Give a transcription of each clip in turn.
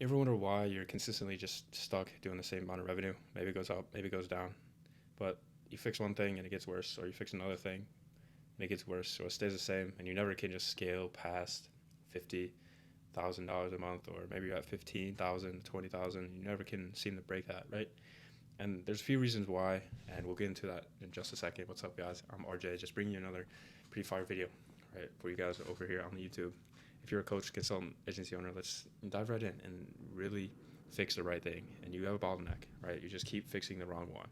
You ever wonder why you're consistently just stuck doing the same amount of revenue? Maybe it goes up, maybe it goes down, but you fix one thing and it gets worse, or you fix another thing and it gets worse, or it stays the same, and you never can just scale past $50,000 a month, or maybe you're at 15,000, 20,000. You never can seem to break that, right? And there's a few reasons why, and we'll get into that in just a second. What's up, guys? I'm RJ, just bringing you another pretty fire video, right, for you guys over here on the YouTube. If you're a coach, consultant, agency owner, let's dive right in and really fix the right thing. And you have a bottleneck, right? You just keep fixing the wrong one.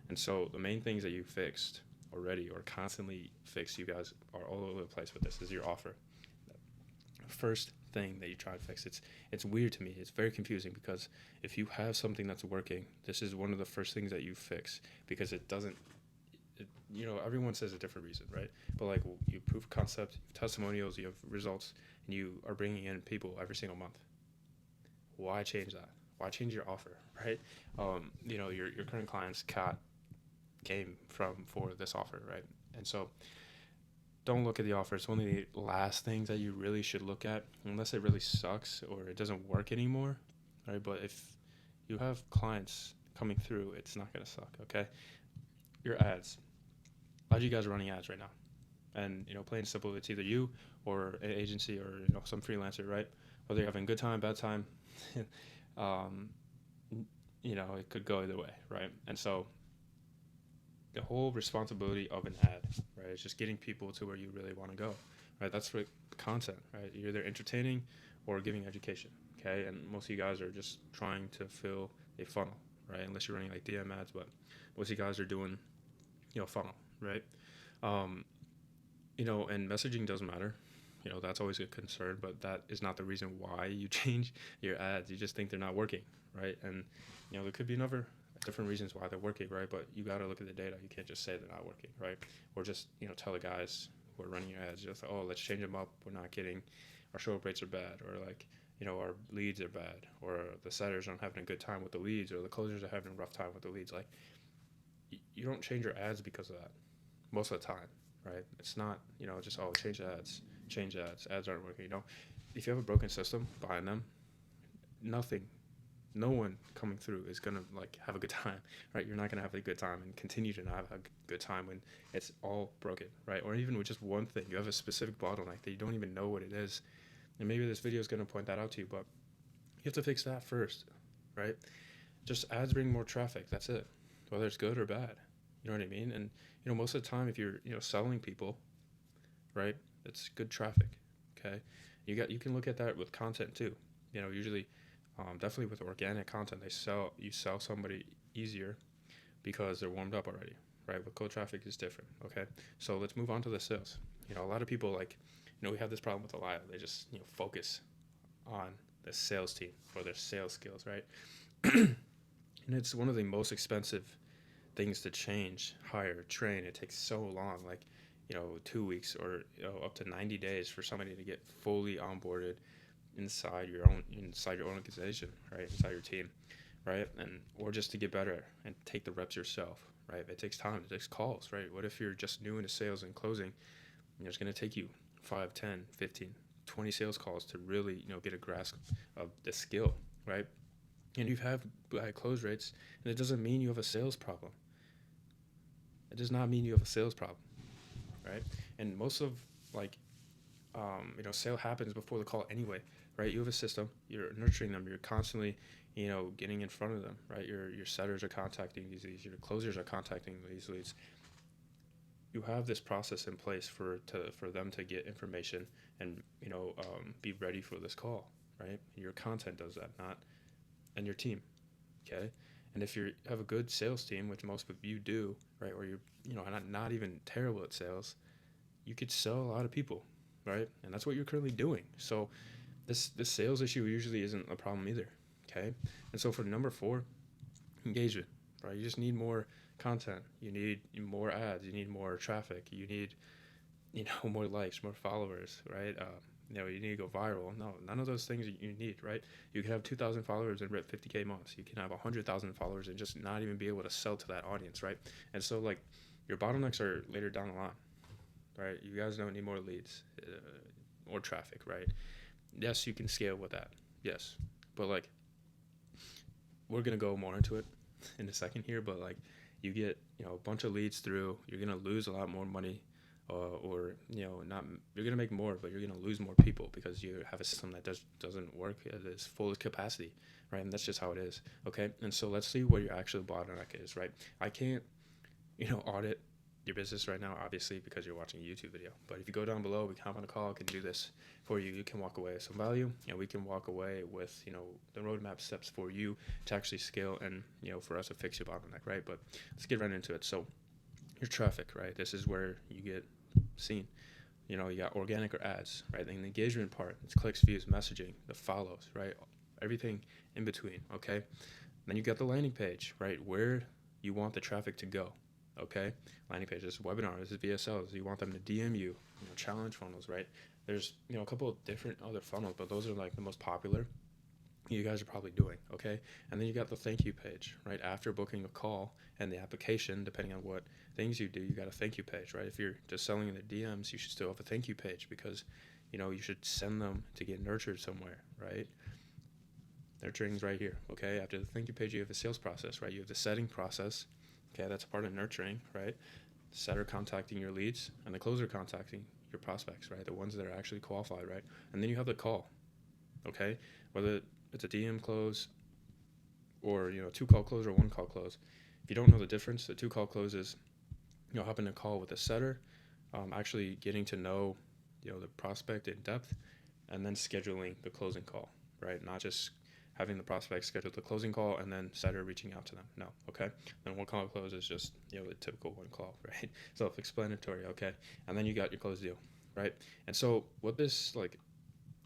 And so the main things that you fixed already or constantly fix, you guys are all over the place with this, is your offer. First thing that you try to fix, it's weird to me. It's very confusing because if you have something that's working, this is one of the first things that you fix, because it doesn't, everyone says a different reason, right? But like, you prove of concept, you have testimonials, you have results, and you are bringing in people every single month. Why change that? Why change your offer, right? Your current clients came for this offer, right? And so don't look at the offer. It's one of the last things that you really should look at, unless it really sucks or it doesn't work anymore, right? But if you have clients coming through, it's not going to suck, okay? Your ads. A lot of you guys are running ads right now. And, plain and simple, it's either you or an agency or, some freelancer, right? Whether you're having a good time, bad time, it could go either way, right? And so the whole responsibility of an ad, right, is just getting people to where you really want to go, right? That's for content, right? You're either entertaining or giving education, okay? And most of you guys are just trying to fill a funnel, right? Unless you're running like DM ads, but most of you guys are doing, funnel, right? And messaging does matter. That's always a concern, but that is not the reason why you change your ads. You just think they're not working, right? And, there could be different reasons why they're working, right? But you got to look at the data. You can't just say they're not working, right? Or just, tell the guys who are running your ads, just, oh, let's change them up. We're not getting, our show up rates are bad, or like, our leads are bad, or the setters aren't having a good time with the leads, or the closers are having a rough time with the leads. Like, you don't change your ads because of that most of the time, right? It's not, just, oh, change ads aren't working. If you have a broken system behind them, no one coming through is gonna like have a good time, right? You're not gonna have a good time and continue to not have a good time when it's all broken, right? Or even with just one thing, you have a specific bottleneck that you don't even know what it is, and maybe this video is gonna point that out to you, but you have to fix that first, right? Just ads bring more traffic. That's it, whether it's good or bad. You know what I mean? And most of the time, if you're selling people, right, it's good traffic. Okay, you can look at that with content too. Usually. Definitely with organic content, you sell somebody easier because they're warmed up already, right? With cold traffic is different. Okay, so let's move on to the sales. A lot of people we have this problem with Elia. They just focus on the sales team for their sales skills, right? And it's one of the most expensive things to change, hire, train. It takes so long, 2 weeks or up to 90 days for somebody to get fully onboarded inside your own organization, right? Inside your team, right? And or just to get better and take the reps yourself, right? It takes time. It takes calls, right? What if you're just new into sales and closing? It's going to take you 5, 10, 15, 20 sales calls to really get a grasp of the skill, right? And you have high close rates, and it doesn't mean you have a sales problem. It does not mean you have a sales problem, right? And most of sale happens before the call anyway, right? You have a system, you're nurturing them, you're constantly, getting in front of them, right? Your setters are contacting these leads, your closers are contacting these leads. You have this process in place for them to get information and be ready for this call, right? Your content does that, and your team, okay? And if you have a good sales team, which most of you do, right, or you're not even terrible at sales, you could sell a lot of people, right? And that's what you're currently doing. So this sales issue usually isn't a problem either, okay? And so for number 4, engagement, right? You just need more content. You need more ads. You need more traffic. You need, more likes, more followers, right? You need to go viral. No, none of those things you need, right? You can have 2,000 followers and rip 50K months. You can have 100,000 followers and just not even be able to sell to that audience, right? And so your bottlenecks are later down the line, right? You guys don't need more leads or traffic, right? Yes, you can scale with that. Yes. But like, we're gonna go more into it in a second here. But like, you get, you know, a bunch of leads through, you're gonna lose a lot more money, or, you know, not, you're gonna make more, but you're gonna lose more people because you have a system that doesn't work at its full capacity, right? And that's just how it is. Okay, and so let's see what your actual bottleneck is, right? I can't, you know, audit your business right now, obviously, because you're watching a YouTube video. But if you go down below, we can hop on a call, can do this for you. You can walk away with some value, and we can walk away with, you know, the roadmap steps for you to actually scale and, you know, for us to fix your bottleneck, right? But let's get right into it. So your traffic, right? This is where you get seen. You know, you got organic or ads, right? And the engagement part, it's clicks, views, messaging, the follows, right? Everything in between, okay? Then you got the landing page, right? Where you want the traffic to go. Okay, landing pages, webinars, VSLs. You want them to DM you, you know, challenge funnels, right? There's, you know, a couple of different other funnels, but those are like the most popular you guys are probably doing. Okay, and then you got the thank you page, right? After booking a call and the application, depending on what things you do, you got a thank you page, right? If you're just selling in the DMs, you should still have a thank you page because, you know, you should send them to get nurtured somewhere, right? Nurturing's right here. Okay, after the thank you page, you have the sales process, right? You have the setting process. Okay, that's part of nurturing, right? The setter contacting your leads and the closer contacting your prospects, right? The ones that are actually qualified, right? And then you have the call, okay? Whether it's a DM close or, you know, 2-call close or 1-call close. If you don't know the difference, the 2-call close is, you know, hopping a call with a setter, actually getting to know, you know, the prospect in depth, and then scheduling the closing call, right? Not just having the prospect schedule the closing call and then setter reaching out to them. No, okay? Then 1-call close is just, you know, the typical 1 call, right? Self-explanatory, okay? And then you got your close deal, right? And so what this like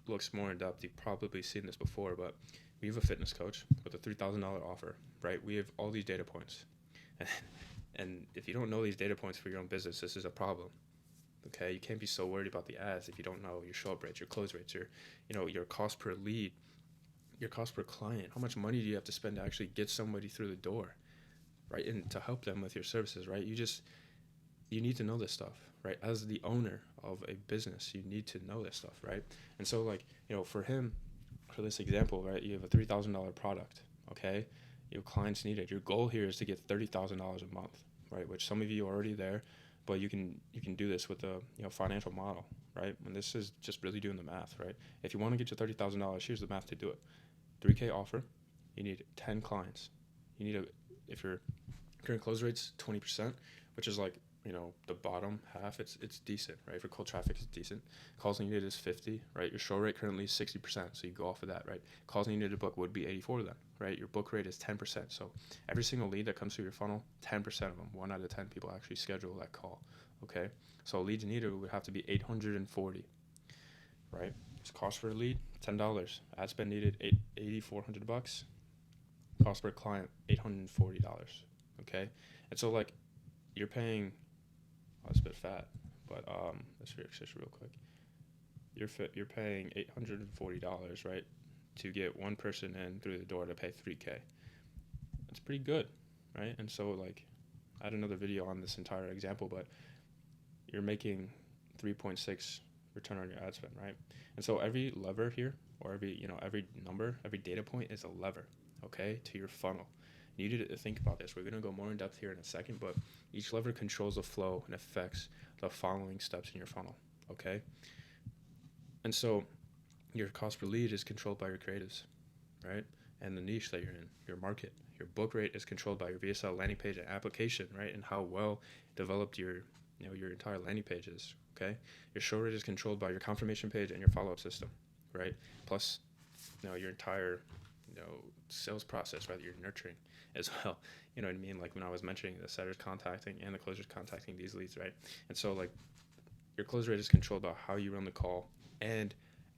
looks more in depth, you've probably seen this before, but we have a fitness coach with a $3,000 offer, right? We have all these data points. And if you don't know these data points for your own business, this is a problem. Okay, you can't be so worried about the ads if you don't know your show up rates, your close rates, your, you know, your cost per lead, your cost per client. How much money do you have to spend to actually get somebody through the door, right? And to help them with your services, right? You need to know this stuff, right? As the owner of a business, you need to know this stuff, right? And so, like, you know, for him, for this example, right, you have a $3,000 product, okay? Your clients need it. Your goal here is to get $30,000 a month, right? Which some of you are already there, but you can do this with a, you know, financial model, right? And this is just really doing the math, right? If you want to get your $30,000, here's the math to do it. 3K offer, you need 10 clients. You need if your current close rate's 20%, which is like, you know, the bottom half, it's decent, right? For cold traffic, it's decent. Calls needed is 50, right? Your show rate currently is 60%, so you go off of that, right? Calls needed to book would be 84 then, right? Your book rate is 10%. So every single lead that comes through your funnel, 10% of them, 1 out of 10 people actually schedule that call, okay? So leads needed would have to be 840, right? Cost for a lead, $10. Ad spend needed, $8,400. Cost per client, $840. Okay, and so like you're paying, oh, it's a bit fat, but let's fix this real quick. You're paying $840, right, to get one person in through the door to pay 3K. That's pretty good, right? And so like, I had another video on this entire example, but you're making 3.6 return on your ad spend, right? And so every lever here, or every, you know, every number, every data point is a lever, okay, to your funnel. You need to think about this. We're going to go more in depth here in a second, but each lever controls the flow and affects the following steps in your funnel, okay? And so your cost per lead is controlled by your creatives, right? And the niche that you're in, your market. Your book rate is controlled by your VSL landing page and application, right? And how well developed your, you know, your entire landing page is, okay? Your show rate is controlled by your confirmation page and your follow-up system, right? Plus, you know, your entire, you know, sales process, right? You're nurturing as well. You know what I mean? Like when I was mentioning the setters contacting and the closers contacting these leads, right? And so like your close rate is controlled by how you run the call and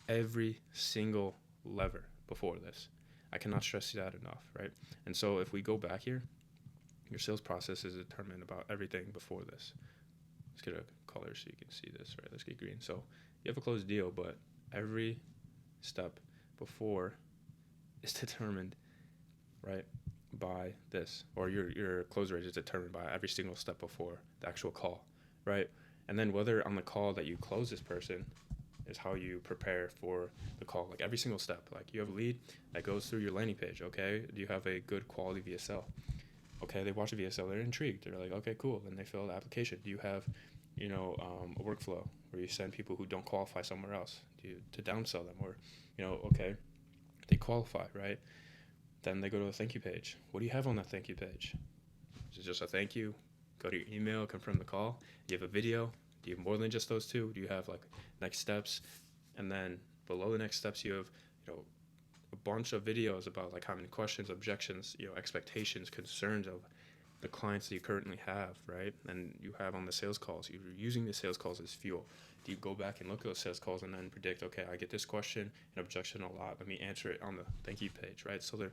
every single lever before this. I cannot stress that enough, right? And so if we go back here, your sales process is determined about everything before this. Let's get a color so you can see this, right? Let's get green. So you have a closed deal, but every step before is determined, right, by this, or your close rate is determined by every single step before the actual call, right? And then whether on the call that you close this person, is how you prepare for the call. Like every single step, like you have a lead that goes through your landing page. Okay, do you have a good quality VSL? Okay, they watch a VSL, they're intrigued, they're like, okay, cool, then they fill out the application. Do you have, a workflow where you send people who don't qualify somewhere else to downsell them? Or, okay, they qualify, right? Then they go to a thank you page. What do you have on that thank you page? Is it just a thank you? Go to your email, confirm the call. Do you have a video? Do you have more than just those two? Do you have like next steps? And then below the next steps, you have, a bunch of videos about like how many questions, objections, expectations, concerns of the clients that you currently have, right? And you have on the sales calls, you're using the sales calls as fuel. Do you go back and look at those sales calls and then predict, okay, I get this question and objection a lot, let me answer it on the thank you page, right? So they're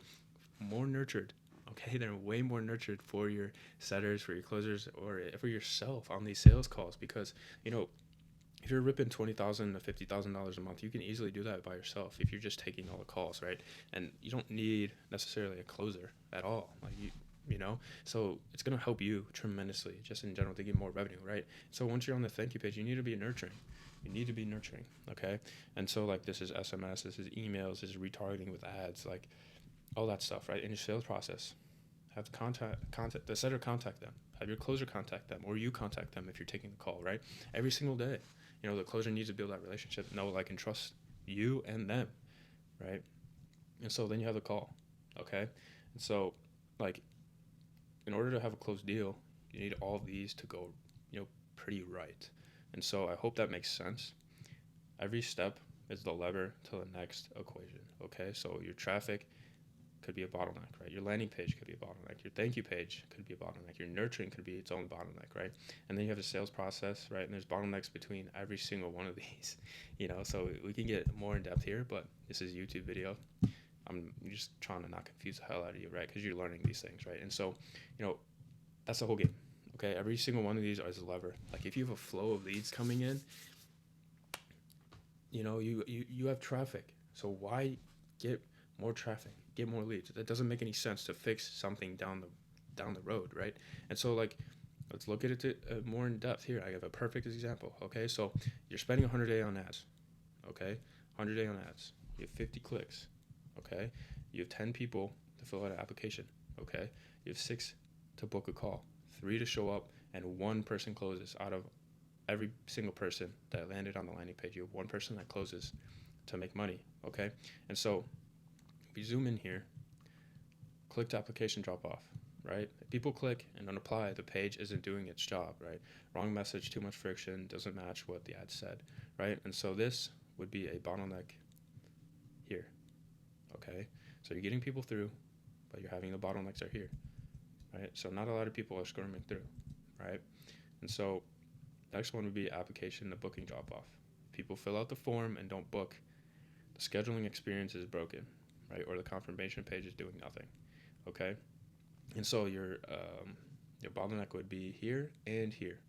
more nurtured. Okay, they're way more nurtured for your setters, for your closers, or for yourself on these sales calls, because if you're ripping $20,000 to $50,000 a month, you can easily do that by yourself if you're just taking all the calls, right? And you don't need necessarily a closer at all, like so it's going to help you tremendously just in general to get more revenue, right? So once you're on the thank you page, you need to be nurturing. Okay? And so like this is SMS, this is emails, this is retargeting with ads, like all that stuff, right? In your sales process, have the setter contact them, have your closer contact them, or you contact them if you're taking the call, right? Every single day, the closer needs to build that relationship, know, like, and trust you and them, right? And so then you have the call, okay? And so, like, in order to have a closed deal, you need all of these to go, pretty right. And so I hope that makes sense. Every step is the lever to the next equation, okay? So your traffic could be a bottleneck, right? Your landing page could be a bottleneck. Your thank you page could be a bottleneck. Your nurturing could be its own bottleneck, right? And then you have a sales process, right? And there's bottlenecks between every single one of these, so we can get more in depth here, but this is YouTube video. I'm just trying to not confuse the hell out of you, right? Because you're learning these things, right? And so, that's the whole game, okay? Every single one of these is a lever. Like if you have a flow of leads coming in, you have traffic. So why get more traffic, get more leads? That doesn't make any sense to fix something down the road, right? And so like, let's look at it more in depth here. I have a perfect example, okay? So you're spending 100 a day on ads, okay? 100 a day on ads. You have 50 clicks, okay? You have 10 people to fill out an application, okay? You have 6 to book a call, 3 to show up, and 1 person closes out of every single person that landed on the landing page. You have 1 person that closes to make money, okay? And so if you zoom in here, click to application drop off, right? If people click and don't apply, the page isn't doing its job, right? Wrong message, too much friction, doesn't match what the ad said, right? And so this would be a bottleneck here, okay? So you're getting people through, but you're having the bottlenecks are here, right? So not a lot of people are skirming through, right? And so next one would be application to booking drop off. People fill out the form and don't book, the scheduling experience is broken, right? Or the confirmation page is doing nothing, okay? And so your bottleneck would be here and here,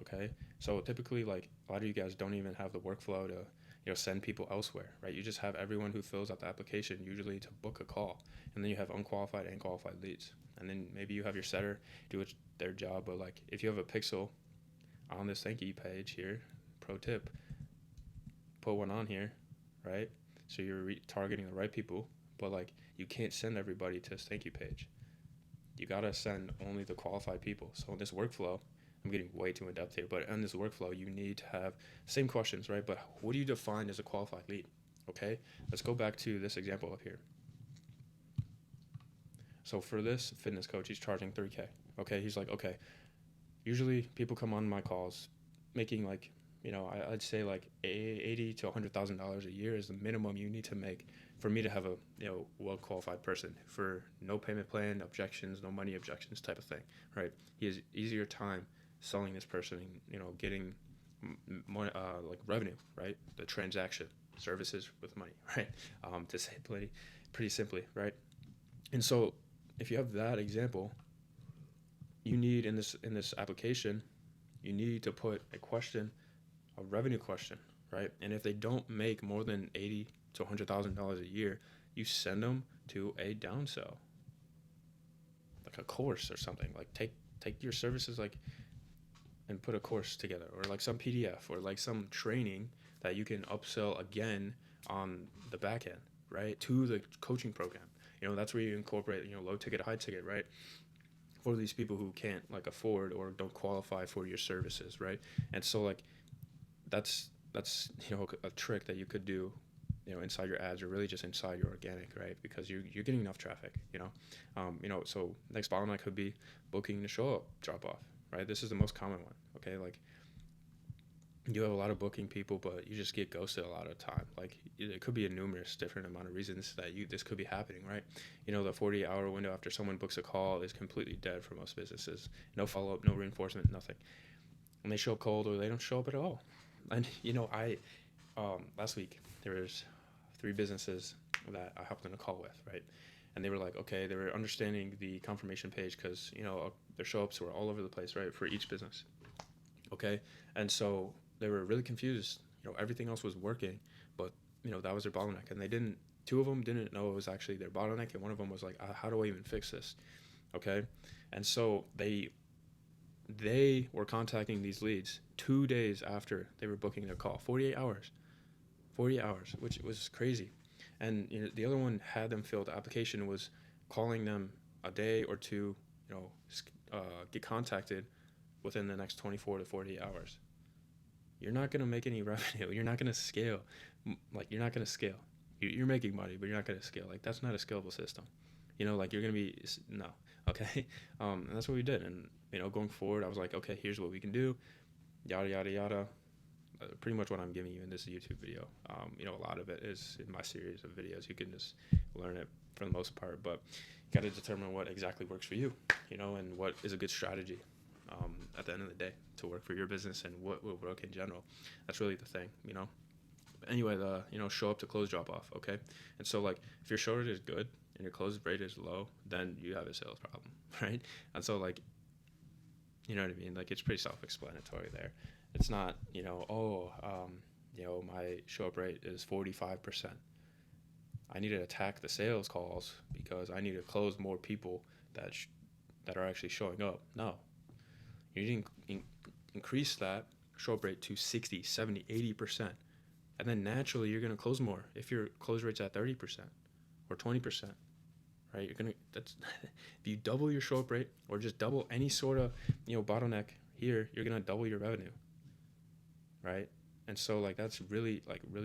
okay? So typically, like, a lot of you guys don't even have the workflow to send people elsewhere, right? You just have everyone who fills out the application usually to book a call, and then you have unqualified and qualified leads, and then maybe you have your setter do their job. But like if you have a pixel on this thank you page here, pro tip, put one on here, right? So you're targeting the right people, but like you can't send everybody to this thank you page. You gotta send only the qualified people. So in this workflow, I'm getting way too in depth here, but in this workflow, you need to have same questions, right? But what do you define as a qualified lead? Okay, let's go back to this example up here. So for this fitness coach, he's charging $3K. Okay, he's like, okay, usually people come on my calls making like, I'd say like $80,000 to $100,000 a year is the minimum you need to make for me to have a well-qualified person for no payment plan, objections, no money objections type of thing, right? He has easier time selling this person, getting more like revenue, right? The transaction services with money, right? To say pretty simply, right? And so if you have that example, you need in this application, you need to put a revenue question, right? And if they don't make more than $80,000 to $100,000 a year, you send them to a downsell, like a course or something. Like take your services and put a course together, or like some PDF, or like some training that you can upsell again on the back end, right? To the coaching program. That's where you incorporate, low ticket, high ticket, right? For these people who can't like afford or don't qualify for your services, right? And so like that's a trick that you could do, inside your ads, or really just inside your organic, right? Because you're getting enough traffic, so next bottleneck could be booking the show up drop off, right? This is the most common one. Okay, like you have a lot of booking people, but you just get ghosted a lot of time. Like it could be a numerous different amount of reasons that this could be happening, right? The 48-hour window after someone books a call is completely dead for most businesses. No follow-up, no reinforcement, nothing. And they show up cold, or they don't show up at all. And I last week there was 3 businesses that I hopped on a call with, right? And they were like, okay, they were understanding the confirmation page because their show ups were all over the place, right, for each business. Okay, and so they were really confused. Everything else was working, but that was their bottleneck, and they didn't. 2 of them didn't know it was actually their bottleneck, and one of them was like, how do I even fix this? Okay, and so they were contacting these leads 2 days after they were booking their call. 48 hours, which was crazy. And the other one had them fill the application, was calling them a day or two, get contacted within the next 24 to 48 hours. You're not going to make any revenue. You're not going to scale. You're not going to scale. You're making money, but you're not going to scale. That's not a scalable system. You're going to be, no. Okay. And that's what we did. And, going forward, I was like, okay, here's what we can do. Yada, yada, yada. Pretty much what I'm giving you in this YouTube video. A lot of it is in my series of videos. You can just learn it for the most part, but you got to determine what exactly works for you, and what is a good strategy at the end of the day to work for your business, and what will work in general. That's really the thing, Anyway, show up to close drop off, okay? And so like if your show rate is good and your close rate is low, then you have a sales problem, right? And so like, you know what I mean? Like it's pretty self-explanatory there. It's not, my show up rate is 45%. I need to attack the sales calls because I need to close more people that are actually showing up. No. You need to increase that show up rate to 60, 70, 80%. And then naturally you're going to close more if your close rate's at 30% or 20%. Right? If you double your show up rate, or just double any sort of, bottleneck here, you're going to double your revenue. Right? And so like that's really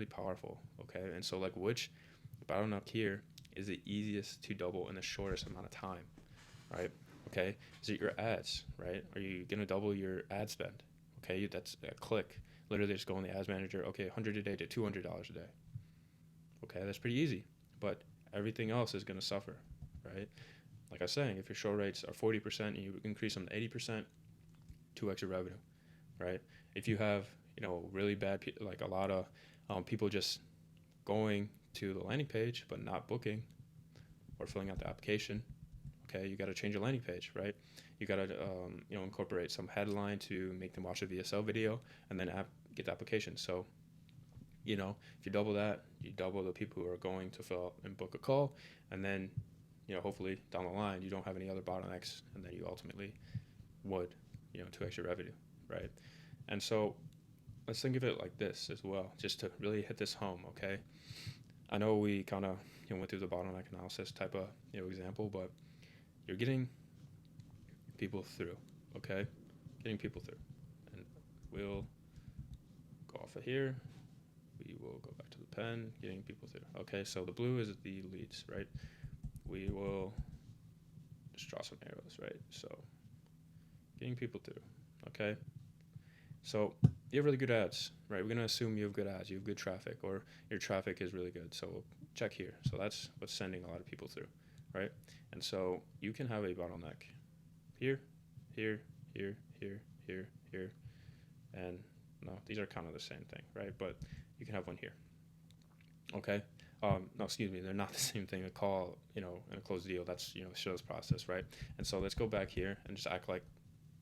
powerful. Okay? And so like which bottleneck here is the easiest to double in the shortest amount of time? Right? Okay? Is it your ads? Right? Are you going to double your ad spend? Okay? That's a click. Literally just go in the ads manager. Okay, $100 a day to $200 a day. Okay? That's pretty easy. But everything else is going to suffer. Right? Like I was saying, if your show rates are 40% and you increase them to 80%, 2x your revenue, right? If you have, really bad, like a lot of people just going to the landing page but not booking or filling out the application, okay, you got to change your landing page, right? You got to, incorporate some headline to make them watch a VSL video and then get the application. So, if you double that, you double the people who are going to fill out and book a call, and then hopefully down the line, you don't have any other bottlenecks, and then you ultimately would, 2x your revenue, right? And so let's think of it like this as well, just to really hit this home, okay? I know we kind of went through the bottleneck analysis type of example, but you're getting people through, okay? Getting people through. And we'll go off of here. We will go back to the pen, getting people through. Okay, so the blue is the leads, right? We will just draw some arrows, right? So getting people through, okay? So you have really good ads, right? We're going to assume you have good ads, you have good traffic, or your traffic is really good. So we'll check here. So that's what's sending a lot of people through, right? And so you can have a bottleneck here, here, here, here, here, here, and no, these are kind of the same thing, right? But you can have one here, okay? No, excuse me, they're not the same thing. A call, and a closed deal, that's, sales process, right? And so let's go back here and just act like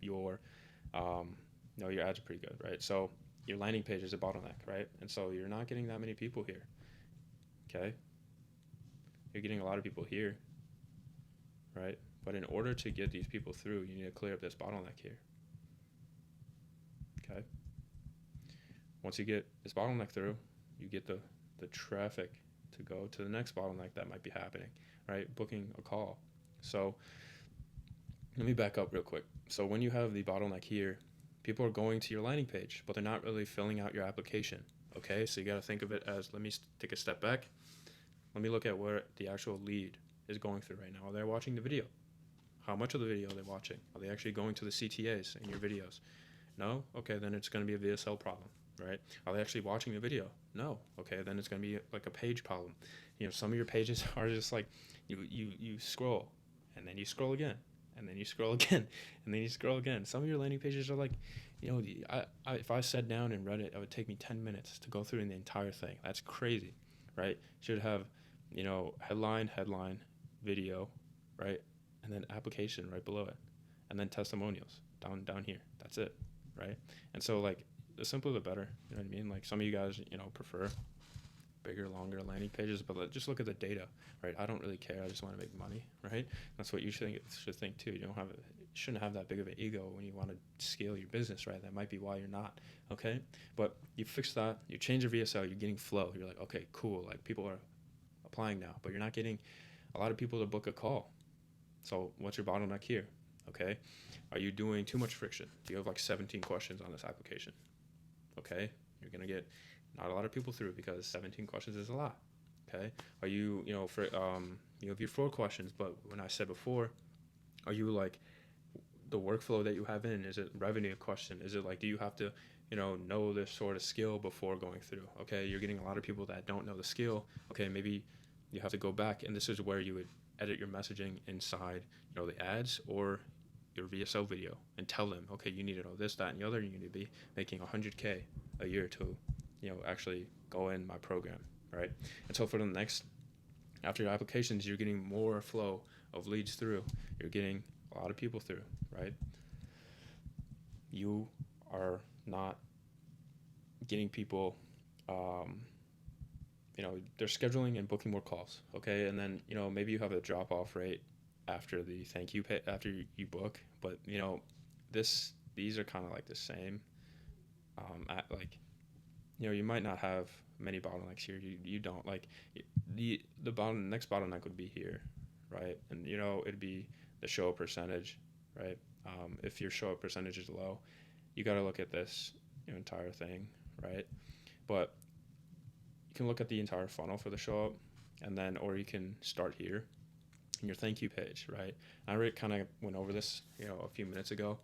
your ads are pretty good, right? So your landing page is a bottleneck, right? And so you're not getting that many people here, okay? You're getting a lot of people here, right? But in order to get these people through, you need to clear up this bottleneck here, okay? Once you get this bottleneck through, you get the traffic to go to the next bottleneck that might be happening, right? Booking a call. So let me back up real quick. So when you have the bottleneck here, people are going to your landing page, but they're not really filling out your application. Okay, so you got to think of it as, let me take a step back. Let me look at where the actual lead is going through right now. Are they watching the video? How much of the video are they watching? Are they actually going to the CTAs in your videos? No? Okay, then it's going to be a VSL problem, right? Are they actually watching the video? No. Okay, then it's going to be like a page problem. You know, some of your pages are just like you scroll, and then you scroll again, and then you scroll again, and then you scroll again. Some of your landing pages are like, you know, if I sat down and read it, it would take me 10 minutes to go through the entire thing. That's crazy, right? Should have, you know, headline, video, right? And then application right below it. And then testimonials down here. That's it, right? And so, like, the simpler the better, you know what I mean? Like, some of you guys, you know, prefer bigger, longer landing pages, but just look at the data, right? I don't really care. I just want to make money, right? That's what you should think too. You shouldn't have that big of an ego when you want to scale your business, right? That might be why you're not, okay? But you fix that, you change your VSL, you're getting flow. You're like, okay, cool. Like, people are applying now, but you're not getting a lot of people to book a call. So what's your bottleneck here? Okay, are you doing too much friction? Do you have like 17 questions on this application? Okay, you're gonna get not a lot of people through because 17 questions is a lot. Okay, are you, you know, for you have your 4 questions, but when I said before, are you like, the workflow that you have in, is it revenue question? Is it like, do you have to, you know this sort of skill before going through? Okay, you're getting a lot of people that don't know the skill. Okay, maybe you have to go back, and this is where you would edit your messaging inside, you know, the ads or your VSL video, and tell them, okay, you need to know this, that, and the other. You need to be making 100K a year to, you know, actually go in my program, right? And so for the next, after your applications, you're getting more flow of leads through. You're getting a lot of people through, right? You are not getting people, you know, they're scheduling and booking more calls, okay? And then, you know, maybe you have a drop-off rate after the thank you pay, after you book, but, you know, these are kind of like the same. Like, you know, you might not have many bottlenecks here. You don't, like, the next bottleneck would be here, right? And, you know, it'd be the show up percentage, right? If your show up percentage is low, you got to look at this, you know, entire thing, right? But you can look at the entire funnel for the show up, and then, or you can start here in your thank you page, right? I already kind of went over this, you know, a few minutes ago.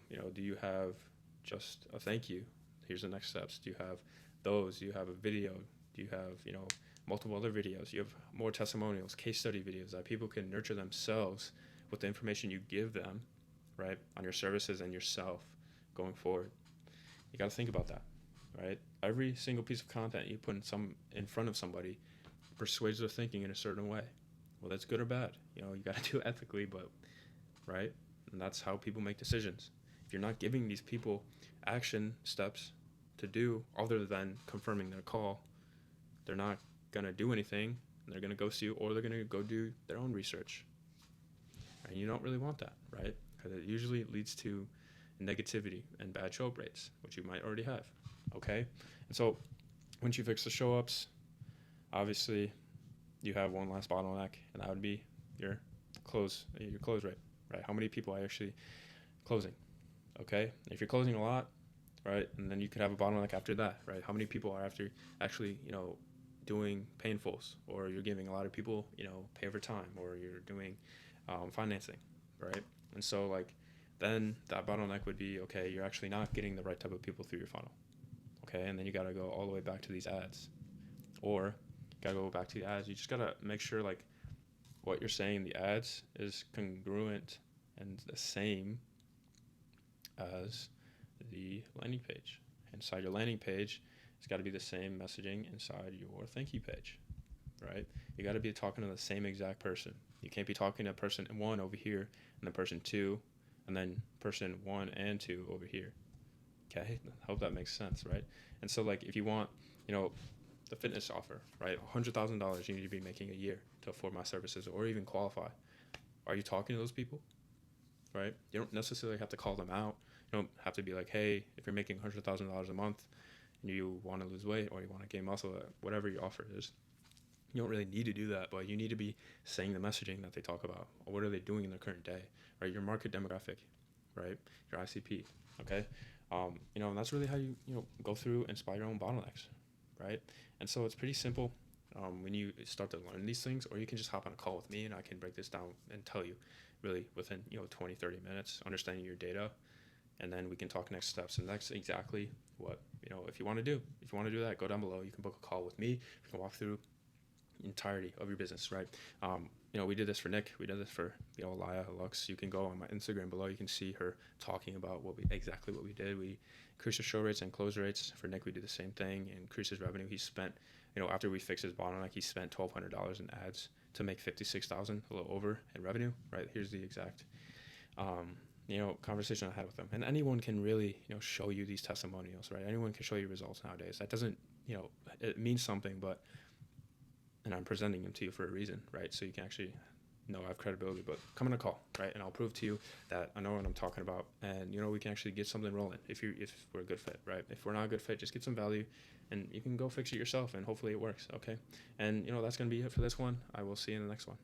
You know, do you have just a thank you? Here's the next steps. Do you have those? Do you have a video? Do you have, you know, multiple other videos? You have more testimonials, case study videos that people can nurture themselves with the information you give them, right, on your services and yourself going forward. You got to think about that, right? Every single piece of content you put in front of somebody persuades their thinking in a certain way. Well, that's good or bad. You know, you got to do it ethically, but, right? And that's how people make decisions. If you're not giving these people action steps to do other than confirming their call, they're not going to do anything, and they're going to ghost you, or they're going to go do their own research. And you don't really want that, right? Because it usually leads to negativity and bad show-up rates, which you might already have, okay? And so once you fix the show-ups, obviously you have one last bottleneck, and that would be your close rate, right? How many people are actually closing, okay? If you're closing a lot, right, and then you could have a bottleneck after that, right? How many people are after actually, you know, doing painfuls, or you're giving a lot of people, you know, pay over time, or you're doing financing, right? And so, like, then that bottleneck would be, okay, you're actually not getting the right type of people through your funnel, okay? And then you got to go all the way back to these ads, or got to go back to the ads. You just got to make sure, like, what you're saying in the ads is congruent and the same as the landing page. Inside your landing page, it's got to be the same messaging inside your thank you page, right? You got to be talking to the same exact person. You can't be talking to person 1 over here, and then person 2, and then person 1 and 2 over here. Okay, I hope that makes sense, right? And so, like, if you want, you know, the fitness offer, right, $100,000 you need to be making a year to afford my services or even qualify. Are you talking to those people, right? You don't necessarily have to call them out. You don't have to be like, hey, if you're making $100,000 a month, you want to lose weight or you want to gain muscle, whatever your offer is, you don't really need to do that, but you need to be saying the messaging that they talk about. Or what are they doing in their current day, right? Your market demographic, right? Your ICP, okay? And that's really how you go through and spot your own bottlenecks, right? And so it's pretty simple when you start to learn these things, or you can just hop on a call with me and I can break this down and tell you really within 20, 30 minutes, understanding your data, and then we can talk next steps. And that's exactly what if you want to do that, go down below. You can book a call with me. We can walk through the entirety of your business, right? We did this for Nick. We did this for Alaya Lux. You can go on my Instagram below. You can see her talking about exactly what we did. We increased the show rates and close rates. For Nick, we did the same thing. Increased his revenue. He spent, after we fixed his bottleneck, he spent $1,200 in ads to make $56,000, a little over in revenue, right? Here's the exact conversation I had with them. And anyone can really show you these testimonials, right? Anyone can show you results nowadays. That doesn't it means something, and I'm presenting them to you for a reason, right? So you can actually know I have credibility. But come on a call, right? And I'll prove to you that I know what I'm talking about, and we can actually get something rolling if we're a good fit, right? If we're not a good fit, just get some value and you can go fix it yourself and hopefully it works. Okay. And that's gonna be it for this one. I will see you in the next one.